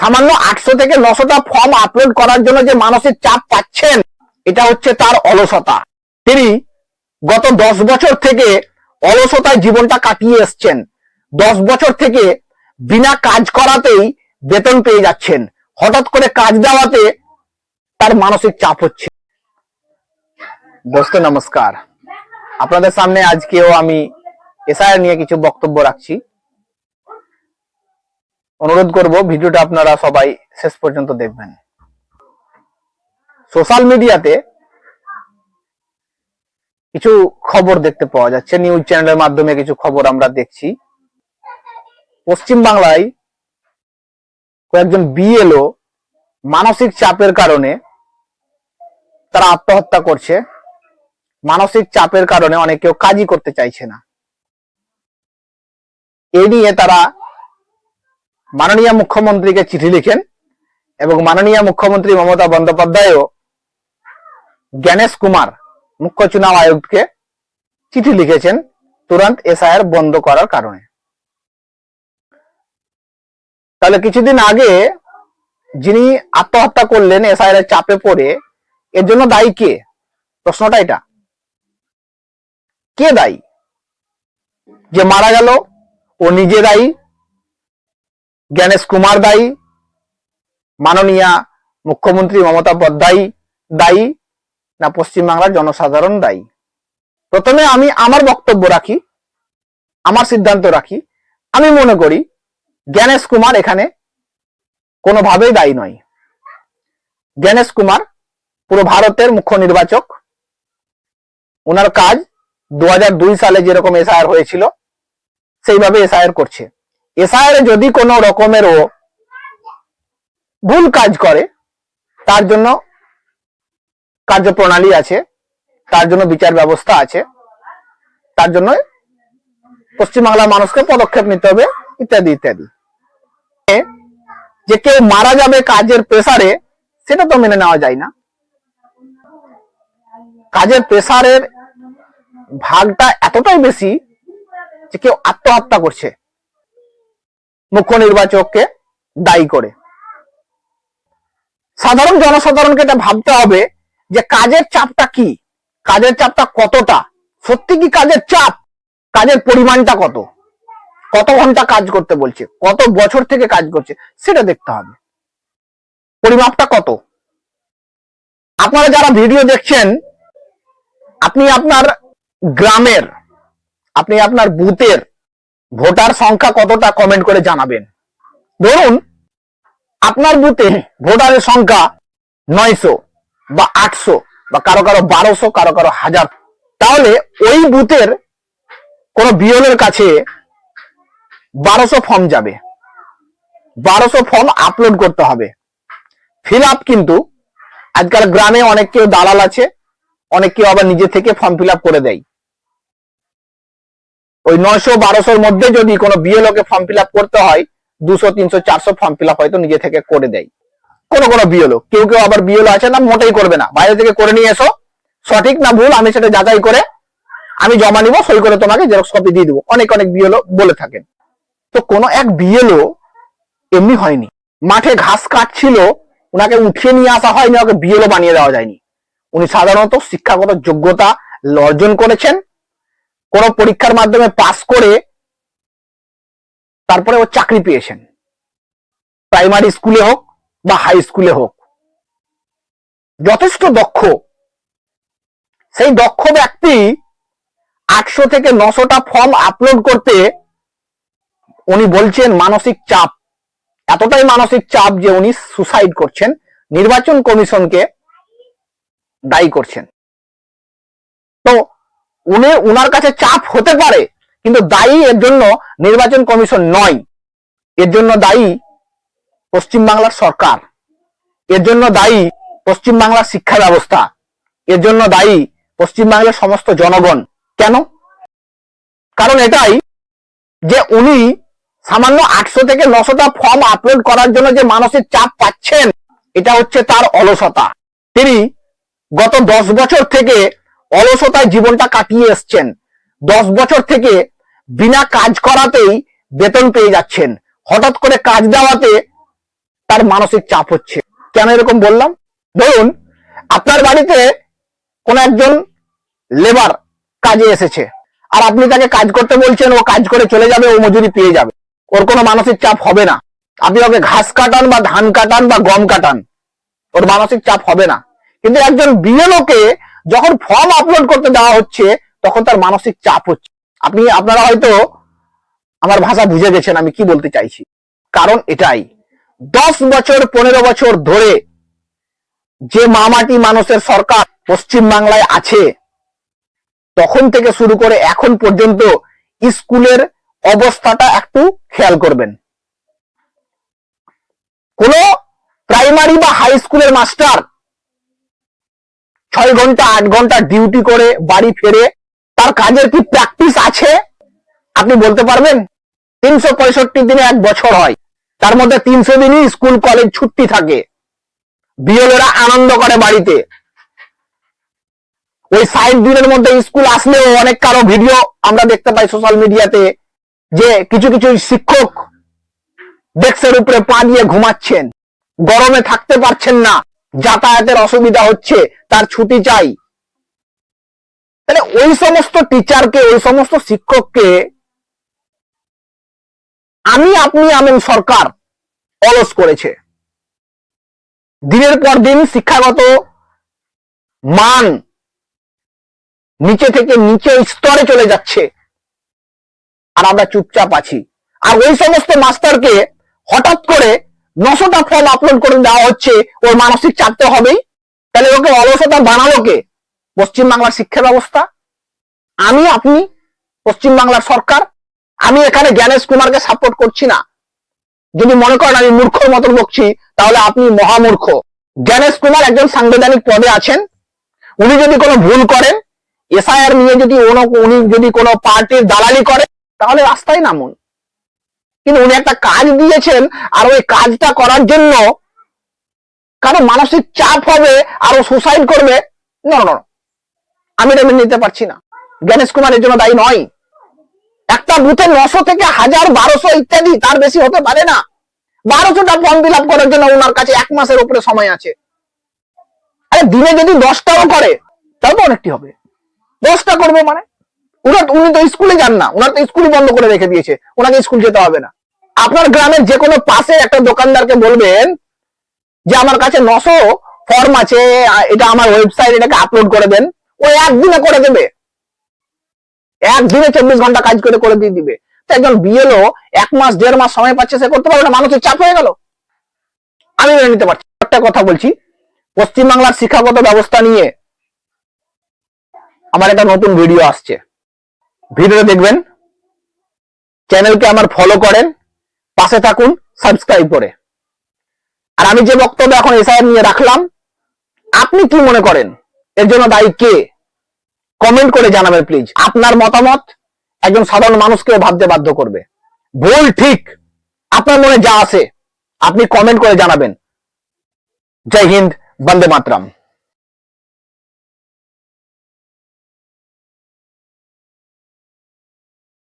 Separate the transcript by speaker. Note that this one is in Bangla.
Speaker 1: সামান্য 800 থেকে 900টা ফর্ম আপলোড করার জন্য যে মানসিক চাপ পাচ্ছেন, এটা হচ্ছে তার অলসতা। তিনি গত 10 বছর থেকে অলসতায় জীবনটা কাটিয়ে এসছেন। 10 বছর থেকে বিনা কাজ করাতেই বেতন পেয়ে যাচ্ছেন, হঠাৎ করে কাজ দেওয়াতে তার মানসিক চাপ হচ্ছে। দোস্ত নমস্কার, আপনাদের সামনে আজকেও আমি এসআইআর নিয়ে কিছু বক্তব্য রাখছি। অনুরোধ করব ভিডিওটা আপনারা সবাই শেষ পর্যন্ত দেখবেন। সোশ্যাল মিডিয়াতে কিছু খবর দেখতে পাওয়া যাচ্ছে, নিউজ চ্যানেলের মাধ্যমে কিছু খবর আমরা দেখছি। পশ্চিম বাংলায় কয়েকজন বিএলও মানসিক চাপের কারণে তারা আত্মহত্যা করছে। মানসিক চাপের কারণে অনেকেও কাজই করতে চাইছে না। এই নিয়ে তারা মাননীয় মুখ্যমন্ত্রীকে চিঠি লিখেন এবং মাননীয় মুখ্যমন্ত্রী মমতা বন্দ্যোপাধ্যায়ও জ্ঞানেশ কুমার মুখ্য চুনাव আয়ুক্তকে চিঠি লিখেছেন তুরন্ত এসআইআর বন্ধ করার কারণে। তাহলে কিছুদিন আগে যিনি আত্মহত্যা করলেন এসআইআর এর চাপে পড়ে, এর জন্য দায়ী কে? প্রশ্নটা এটা, কে দায়ী? যে মারা গেল ও নিজে দায়ী, জ্ঞানেশ কুমার দায়ী, মাননীয় মুখ্যমন্ত্রী মমতা বন্দ্যোপাধ্যায় দায়ী, না পশ্চিমবাংলার জনসাধারণ দায়ী? প্রথমে আমি আমার বক্তব্য রাখি, আমার সিদ্ধান্ত রাখি। আমি মনে করি জ্ঞানেশ কুমার এখানে কোনোভাবেই দায়ী নয়। জ্ঞানেশ কুমার পুরো ভারতের মুখ্য নির্বাচক। ওনার কাজ 2002 সালে যেরকম এসআইআর হয়েছিল সেইভাবে এসআইআর করছে। এসআইআর যদি কোনো রকমেরও ভুল কাজ করে তার জন্য কার্যপ্রণালী আছে, তার জন্য বিচার ব্যবস্থা আছে, তার জন্য পশ্চিমবাংলার মানুষকে পদক্ষেপ নিতে হবে ইত্যাদি ইত্যাদি। যে কেউ মারা যাবে কাজের প্রেসারে, সেটা তো মেনে নেওয়া যায় না। কাজের প্রেসারের ভাগটা এতটাই বেশি যে কেউ আত্মহত্যা করছে মুখ্য নির্বাচককে দায়ী করে। সাধারণ জনসাধারণকে এটা ভাবতে হবে যে কাজের চাপটা কি, কাজের চাপটা কতটা, সত্যি কি কাজের চাপ, কাজের পরিমাণটা কত, কত ঘন্টা কাজ করতে বলছে, কত বছর থেকে কাজ করছে, সেটা দেখতে হবে। পরিমাপটা কত? আপনারা যারা ভিডিও দেখছেন, আপনি আপনার গ্রামের, আপনি আপনার বুথের ভোটার সংখ্যা কতটা কমেন্ট করে জানাবেন। ধরুন আপনার বুথে ভোটারের সংখ্যা 900 বা 800 বা কারো কারো 1200, কারো কারো 1000, তাহলে ওই বুথের কোন বিএলওর কাছে 1200 ফর্ম যাবে। 1200 ফর্ম আপলোড করতে হবে, ফিল আপ। কিন্তু আজকাল গ্রামে অনেক কেউ দালাল আছে, অনেক কেউ আবার নিজে থেকে ফর্ম ফিল আপ করে দেয়। ওই 900-1200-র মধ্যে যদি কোনো বিএলও কে ফর্ম ফিল আপ করতে হয়, 200-300-400 ফর্ম ফিল আপ হয়তো নিজে থেকে করে দেয় কোনো বিএলও। কেউ কেউ আবার বিএলও আছে না, মোটেই করবে না, বাইরে থেকে করে নিয়ে এসো, সঠিক না ভুল আমি সেটা যাচাই করে আমি জমা নিব, সই করে তোমাকে জেরক্স কপি দিয়ে দেবো, অনেক বিএলও বলে থাকেন। তো কোনো এক বিএলও এমনি হয়নি, মাঠে ঘাস কাটছিল, ওনাকে উঠিয়ে নিয়ে আসা হয়নি, ওকে বিএলও বানিয়ে দেওয়া যায়নি। উনি সাধারণত শিক্ষাগত যোগ্যতা অর্জন করেছেন, কোন পরীক্ষার মাধ্যমে পাস করে তারপরে ও চাকরি পেয়েছেন, প্রাইমারি স্কুলে হোক বা হাই স্কুলে হোক। যথেষ্ট দক্ষ। সেই দক্ষ ব্যক্তি 800 থেকে 900টা ফর্ম আপলোড করতে উনি বলছেন মানসিক চাপ, এতটাই মানসিক চাপ যে উনি সুসাইড করছেন, নির্বাচন কমিশনকে দায়ী করছেন। তো উনার কাছে চাপ হতে পারে, কিন্তু দায়ী এর জন্য নির্বাচন কমিশন নয়, এর জন্য দায়ী পশ্চিমবাংলার সরকার, এর জন্য দায়ী পশ্চিমবাংলার শিক্ষা ব্যবস্থা, এর জন্য দায়ী পশ্চিমবাংলার সমস্ত জনগণ। কেন? কারণ এটাই যে উনি সামান্য 800 থেকে 900টা ফর্ম আপলোড করার জন্য যে মানসিক চাপ পাচ্ছেন, এটা হচ্ছে তার অলসতা। তিনি গত 10 বছর থেকে অলসতায় জীবনটা কাটিয়ে এসছেন। 10 বছর থেকে বিনা কাজ করাতেই বেতন পেয়ে যাচ্ছেন, হঠাৎ করে কাজ দেওয়াতে তার মানসিক চাপ হচ্ছে। কেন এরকম বললাম? ধরুন আপনার বাড়িতে কোন একজন লেবার কাজে এসেছে, আর আপনি তাকে কাজ করতে বলছেন, ও কাজ করে চলে যাবে, ও মজুরি পেয়ে যাবে, ওর কোনো মানসিক চাপ হবে না। আপনি ওকে ঘাস কাটান বা ধান কাটান বা গম কাটান, ওর মানসিক চাপ হবে না। কিন্তু একজন বিএলওকে যখন ফর্ম আপলোড করতে দেওয়া হচ্ছে, তখন তার মানসিক চাপ হচ্ছে। আপনারা হয়তো আমার ভাষা বুঝে গেছেন আমি কি বলতে চাইছি। কারণ এটাই, 10 বছর 15 বছর ধরে যে মামাটি মানুষের সরকার পশ্চিম বাংলায় আছে, তখন থেকে শুরু করে এখন পর্যন্ত স্কুলের অবস্থাটা একটু খেয়াল করবেন। কোন প্রাইমারি বা হাই স্কুলের মাস্টার 6 ঘন্টা 8 ঘন্টা ডিউটি করে বাড়ি ফেরে, তার কাজের কি প্র্যাকটিস আছে আপনি বলতে পারবেন? 365 দিনে এক বছর হয়, তার মধ্যে 300 দিনই স্কুল কলেজ ছুটি থাকে। বিএলওরা আনন্দ করে বাড়িতে। ওই 60 দিনের মধ্যে স্কুল আসলেও অনেক কারো ভিডিও আমরা দেখতে পাই সোশ্যাল মিডিয়াতে, যে কিছু কিছু শিক্ষক ডেস্কের উপরে পা দিয়ে ঘুমাচ্ছেন, গরমে থাকতে পারছেন না, যাতায়াতের অসুবিধা হচ্ছে, তার ছুটি চাই। তাহলে ওই সমস্ত টিচারকে, ওই সমস্ত শিক্ষককে আমি সরকার অলস করেছে। দিনের পর দিন শিক্ষাগত মান নিচে থেকে নিচে স্তরে চলে যাচ্ছে, আর আমরা চুপচাপ আছি। আর ওই সমস্ত মাস্টারকে হঠাৎ করে 900টা ফর্ম আপলোড করে দেওয়া হচ্ছে, ওর মানসিক চাপ তো হবেই। তাহলে ওকে অলসতা বানালো কে? পশ্চিমবাংলার শিক্ষা ব্যবস্থা, আপনি, পশ্চিমবাংলার সরকার। আমি এখানে জ্ঞানেশ কুমারকে সাপোর্ট করছি না। যদি মনে করেন আমি মূর্খর মতন বকছি, তাহলে আপনি মহামূর্খ। জ্ঞানেশ কুমার একজন সাংবিধানিক পদে আছেন। উনি যদি কোনো ভুল করেন, এসআইআর নিয়ে যদি উনি যদি কোনো পার্টির দালালি করে, তাহলে রাস্তায় নামুন। কিন্তু উনি একটা কাজ দিয়েছেন, আর ওই কাজটা করার জন্য কারো মানসিক চাপ হবে আর ও সুসাইড করবে, না, আমি এটা মেনে নিতে পারছি না। জ্ঞানেশ কুমার এর জন্য দায়ী নয়। একটা বুথে 900 থেকে 1000 1200 ইত্যাদি, তার বেশি হতে পারে না। 1200টা ফর্ম ফিল আপ করার জন্য ওনার কাছে 1 মাসের উপরে সময় আছে। আরে দিনে যদি 10টাও করে, তাও তো অনেকটি হবে। 10টা করবে মানে উনি তো স্কুলে যান না, ওনার তো স্কুল বন্ধ করে রেখে দিয়েছে, ওনাকে স্কুল যেতে হবে না। আপনার গ্রামের যে কোনো পাশে একটা দোকানদারকে বলবেন যে আমার কাছে 900 ফর্ম আছে, এটা আমার ওয়েবসাইট, এটাকে আপলোড করে দেন, ও একদিনে করে দেবে। একদিনে 24 ঘন্টা কাজ করে দিয়ে দিবে। তো একজন বিএলও 1 মাস 1.5 মাস সময় পাচ্ছে, সে করতে পারবে না, মানুষের চাপ হয়ে গেল। আমি মেনে নিতে পারছি। একটা কথা বলছি, পশ্চিমবাংলার শিক্ষাগত ব্যবস্থা নিয়ে আমার একটা নতুন ভিডিও আসছে, ভিডিওটা দেখবেন, চ্যানেলকে আমার ফলো করেন, পাশে থাকুন সাবস্ক্রাইব করে। আর আমি যে বক্তব্য এখন এসআইআর নিয়ে রাখলাম, আপনি কি মনে করেন এর জন্য দায়ী কে? কমেন্ট করে জানাবেন প্লিজ। আপনার মতামত একজন সাধারণ মানুষকে ভাবতে বাধ্য করবে। ভুল ঠিক আপনার মনে যা আছে আপনি কমেন্ট করে জানাবেন। জয় হিন্দ, বন্দে মাতরম।